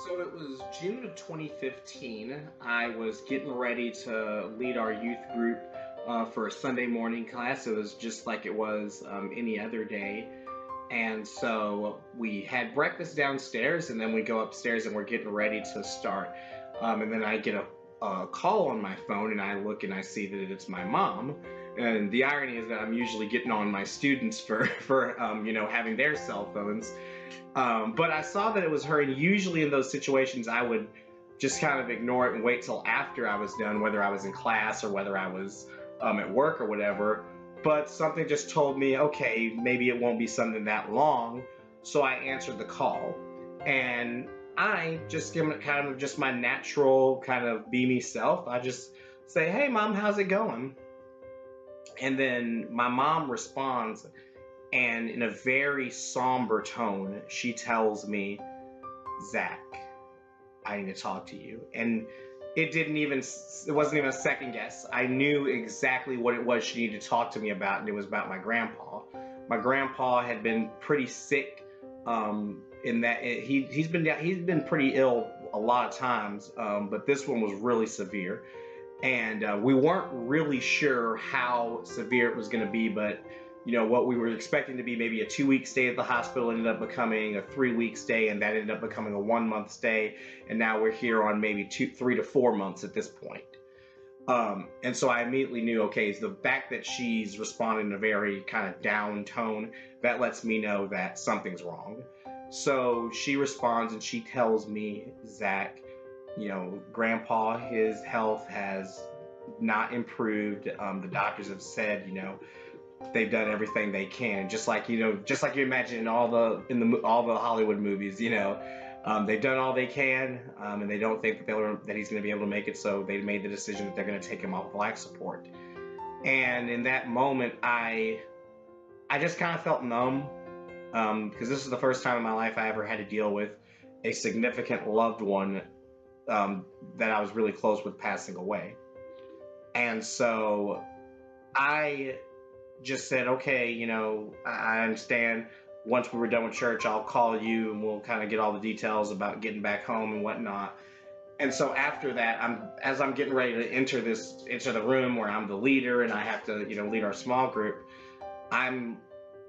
So it was June of 2015. I was getting ready to lead our youth group for a Sunday morning class. It was just like it was any other day. And so we had breakfast downstairs, and then we go upstairs and we're getting ready to start. And then I get a call on my phone, and I look and I see that it's my mom. And the irony is that I'm usually getting on my students for having their cell phones. But I saw that it was her, and usually in those situations, I would just kind of ignore it and wait till after I was done, whether I was in class or whether I was at work or whatever. But something just told me, okay, maybe it won't be something that long. So I answered the call, and I just give it kind of just my natural kind of be me self. I just say, "Hey, mom, how's it going?" And then my mom responds, and in a very somber tone, she tells me, "Zach, I need to talk to you." And it wasn't even a second guess. I knew exactly what it was she needed to talk to me about, and it was about my grandpa. My grandpa had been pretty sick, in that he's been pretty ill a lot of times, but this one was really severe, and we weren't really sure how severe it was going to be. But what we were expecting to be maybe a 2 week stay at the hospital ended up becoming a 3 week stay, and that ended up becoming a 1 month stay, and now we're here on maybe 3 to 4 months at this point. And so I immediately knew, okay, it's the fact that she's responding in a very kind of down tone, that lets me know that something's wrong. So she responds and she tells me, "Zach, grandpa, his health has not improved. The doctors have said, they've done everything they can, just like you imagine in all the Hollywood movies. They've done all they can, and they don't think that he's going to be able to make it. So they made the decision that they're going to take him off life support." And in that moment, I just kind of felt numb, because this is the first time in my life I ever had to deal with a significant loved one, that I was really close with passing away. And so I just said, "Okay, I understand. Once we were done with church, I'll call you and we'll kind of get all the details about getting back home and whatnot." And so after that, as I'm getting ready to enter the room where I'm the leader and I have to, lead our small group, I'm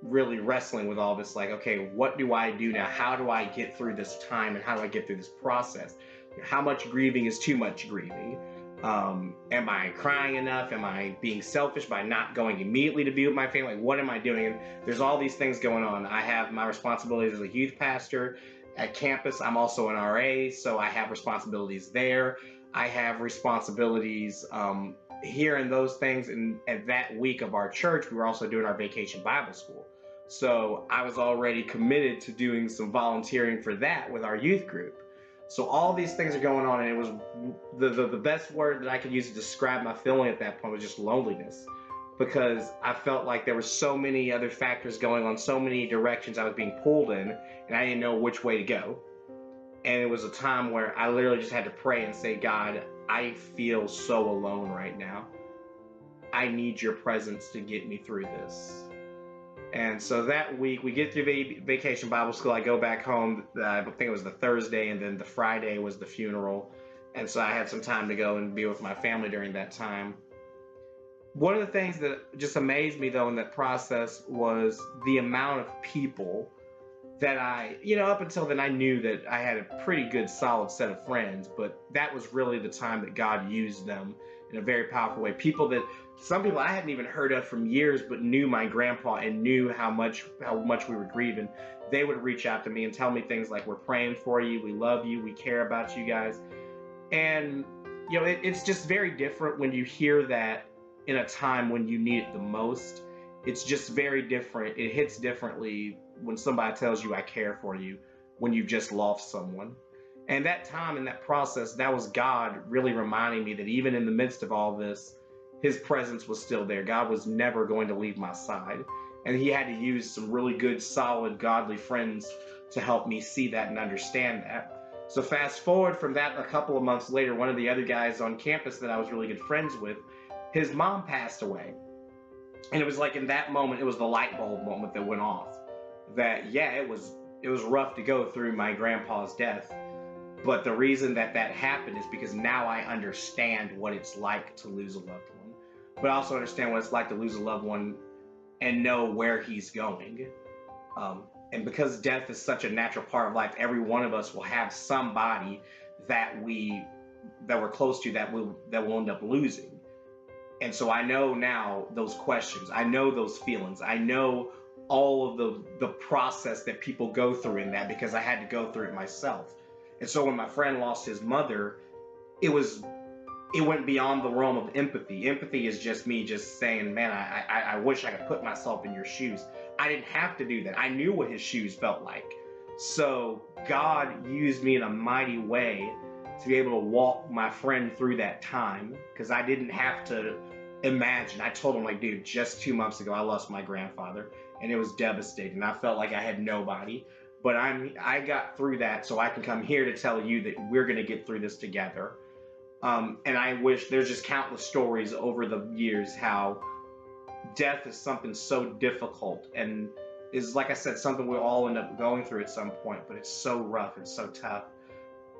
really wrestling with all this, like, okay, what do I do now? How do I get through this time, and how do I get through this process? How much grieving is too much grieving? Am I crying enough? Am I being selfish by not going immediately to be with my family? What am I doing? And there's all these things going on. I have my responsibilities as a youth pastor at campus. I'm also an RA, so I have responsibilities there. I have responsibilities here and those things. And at that week of our church, we were also doing our vacation Bible school. So I was already committed to doing some volunteering for that with our youth group. So all these things are going on, and it was the best word that I could use to describe my feeling at that point was just loneliness, because I felt like there were so many other factors going on, so many directions I was being pulled in, and I didn't know which way to go. And it was a time where I literally just had to pray and say, "God, I feel so alone right now. I need your presence to get me through this." And so that week, we get through vacation Bible school. I go back home. I think it was the Thursday, and then the Friday was the funeral. And so I had some time to go and be with my family during that time. One of the things that just amazed me, though, in that process was the amount of people that up until then, I knew that I had a pretty good, solid set of friends, but that was really the time that God used them in a very powerful way. Some people I hadn't even heard of from years, but knew my grandpa and knew how much we were grieving. They would reach out to me and tell me things like, "We're praying for you, we love you, we care about you guys." And it's just very different when you hear that in a time when you need it the most. It's just very different. It hits differently when somebody tells you, "I care for you," when you've just lost someone. And that time in that process, that was God really reminding me that even in the midst of all this, his presence was still there. God was never going to leave my side. And he had to use some really good, solid, godly friends to help me see that and understand that. So fast forward from that, a couple of months later, one of the other guys on campus that I was really good friends with, his mom passed away. And it was like in that moment, it was the light bulb moment that went off. That, yeah, it was rough to go through my grandpa's death, But the reason that that happened is because now I understand what it's like to lose a loved one, but I also understand what it's like to lose a loved one and know where he's going. And because death is such a natural part of life, every one of us will have somebody that we that we're close to that will end up losing. And so I know now those questions. I know those feelings. I know all of the process that people go through in that because I had to go through it myself. And so when my friend lost his mother, it was it went beyond the realm of empathy. Empathy is just me just saying, man, I wish I could put myself in your shoes. I didn't have to do that. I knew what his shoes felt like. So God used me in a mighty way to be able to walk my friend through that time because I didn't have to imagine. I told him, like, dude, just 2 months ago, I lost my grandfather and it was devastating. I felt like I had nobody. But I got through that, so I can come here to tell you that we're gonna get through this together. And I wish there's just countless stories over the years how death is something so difficult and is, like I said, something we all end up going through at some point, but it's so rough and so tough.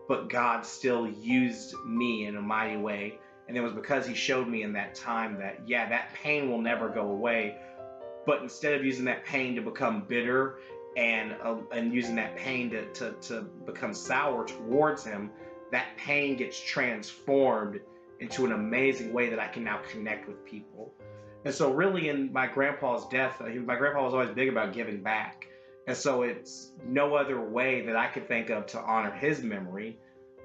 But God still used me in a mighty way. And it was because he showed me in that time that, yeah, that pain will never go away. But instead of using that pain to become bitter and using that pain to become sour towards him, that pain gets transformed into an amazing way that I can now connect with people. And so, really, in my grandpa's death, my grandpa was always big about giving back. And so, it's no other way that I could think of to honor his memory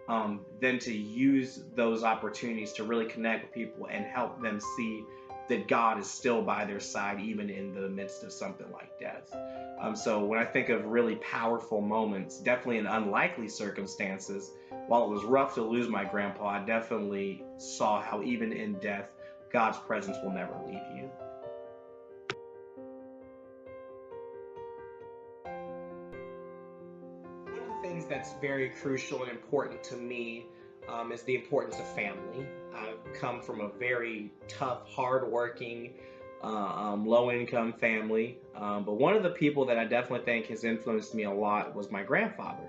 than to use those opportunities to really connect with people and help them see that God is still by their side, even in the midst of something like death. So when I think of really powerful moments, definitely in unlikely circumstances, while it was rough to lose my grandpa, I definitely saw how even in death, God's presence will never leave you. One of the things that's very crucial and important to me is the importance of family. I've come from a very tough, hardworking, low-income family, but one of the people that I definitely think has influenced me a lot was my grandfather.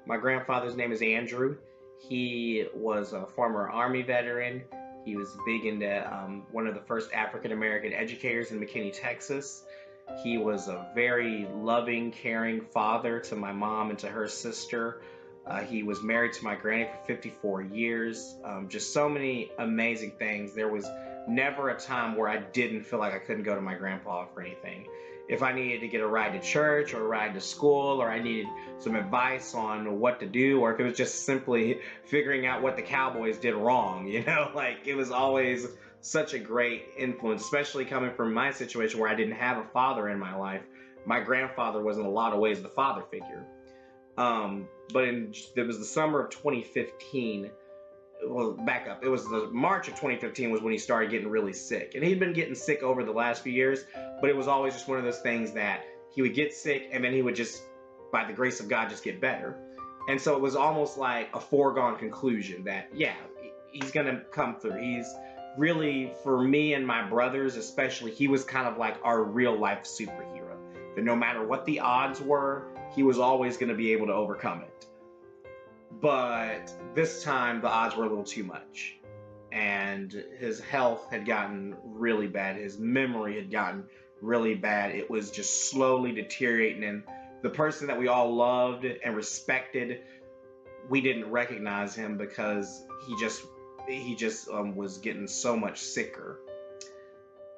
My grandfather's name is Andrew. He was a former Army veteran. He was big into one of the first African American educators in McKinney, Texas. He was a very loving, caring father to my mom and to her sister. He was married to my granny for 54 years. Just so many amazing things. There was never a time where I didn't feel like I couldn't go to my grandpa for anything. If I needed to get a ride to church or a ride to school, or I needed some advice on what to do, or if it was just simply figuring out what the Cowboys did wrong, like it was always such a great influence, especially coming from my situation where I didn't have a father in my life. My grandfather was in a lot of ways the father figure. But it was the summer of 2015. Well, back up. It was the March of 2015 was when he started getting really sick. And he'd been getting sick over the last few years, but it was always just one of those things that he would get sick and then he would just, by the grace of God, just get better. And so it was almost like a foregone conclusion that, yeah, he's going to come through. He's really, for me and my brothers especially, he was kind of like our real life superhero. That no matter what the odds were, he was always going to be able to overcome it. But this time the odds were a little too much. And his health had gotten really bad. His memory had gotten really bad. It was just slowly deteriorating. And the person that we all loved and respected, we didn't recognize him because he just was getting so much sicker.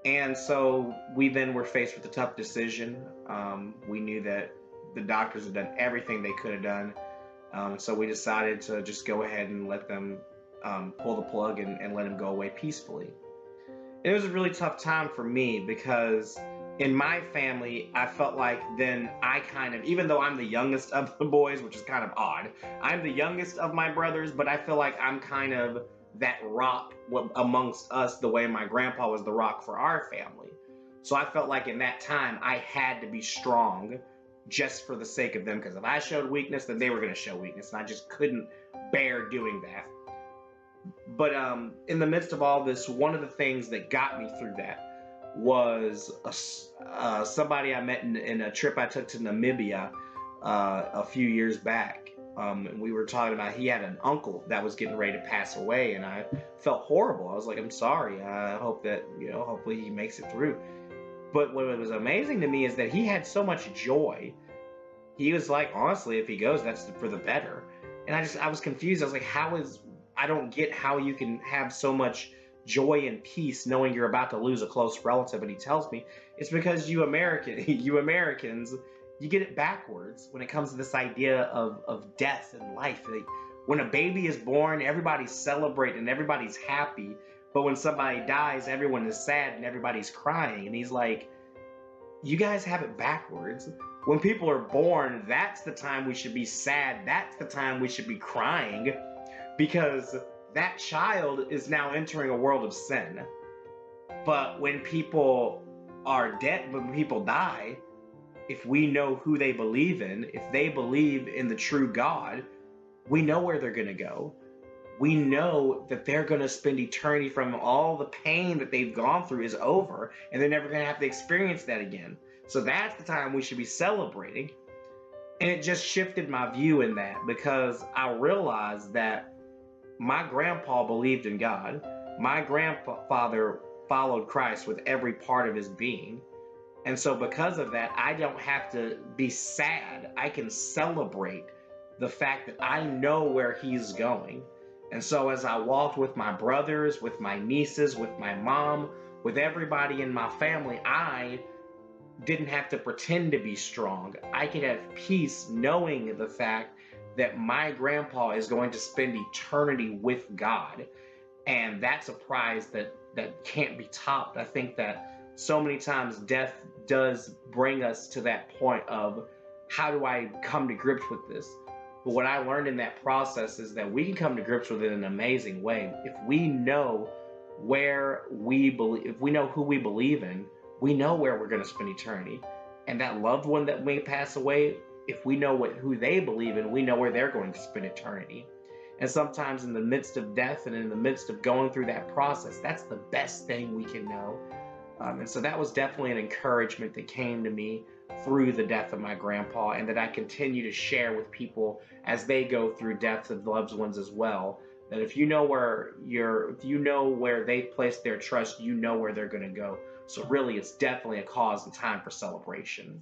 And so we then were faced with a tough decision. We knew that the doctors had done everything they could have done. So we decided to just go ahead and let them pull the plug and let him go away peacefully. It was a really tough time for me because in my family, I felt like then I kind of, even though I'm the youngest of the boys, which is kind of odd, I'm the youngest of my brothers, but I feel like I'm kind of that rock amongst us the way my grandpa was the rock for our family. So I felt like in that time, I had to be strong just for the sake of them, because if I showed weakness, then they were going to show weakness, and I just couldn't bear doing that. But in the midst of all this, one of the things that got me through that was somebody I met in a trip I took to Namibia a few years back. And we were talking about he had an uncle that was getting ready to pass away, and I felt horrible. I was like, I'm sorry. I hope that, hopefully he makes it through. But what was amazing to me is that he had so much joy. He was like, honestly, if he goes, that's for the better. And I was confused. I was like, I don't get how you can have so much joy and peace knowing you're about to lose a close relative. And he tells me it's because you Americans, you get it backwards when it comes to this idea of death and life. Like, when a baby is born, everybody's celebrating, everybody's happy. But when somebody dies, everyone is sad and everybody's crying. And he's like, you guys have it backwards. When people are born, that's the time we should be sad. That's the time we should be crying, because that child is now entering a world of sin. But when people are dead, when people die, if we know who they believe in, if they believe in the true God, we know where they're going to go. We know that they're going to spend eternity, from all the pain that they've gone through is over, and they're never going to have to experience that again. So that's the time we should be celebrating. And it just shifted my view in that, because I realized that my grandpa believed in God. My grandfather followed Christ with every part of his being. And so because of that, I don't have to be sad. I can celebrate the fact that I know where he's going. And so as I walked with my brothers, with my nieces, with my mom, with everybody in my family, I didn't have to pretend to be strong. I could have peace knowing the fact that my grandpa is going to spend eternity with God. And that's a prize that can't be topped. I think that so many times death does bring us to that point of, how do I come to grips with this? But what I learned in that process is that we can come to grips with it in an amazing way. If we know where we believe, if we know who we believe in, we know where we're going to spend eternity. And that loved one that may pass away, if we know who they believe in, we know where they're going to spend eternity. And sometimes in the midst of death and in the midst of going through that process, that's the best thing we can know. And so that was definitely an encouragement that came to me through the death of my grandpa, and that I continue to share with people as they go through deaths of loved ones as well. That if you know where they place their trust, you know where they're going to go. So really, it's definitely a cause and time for celebration.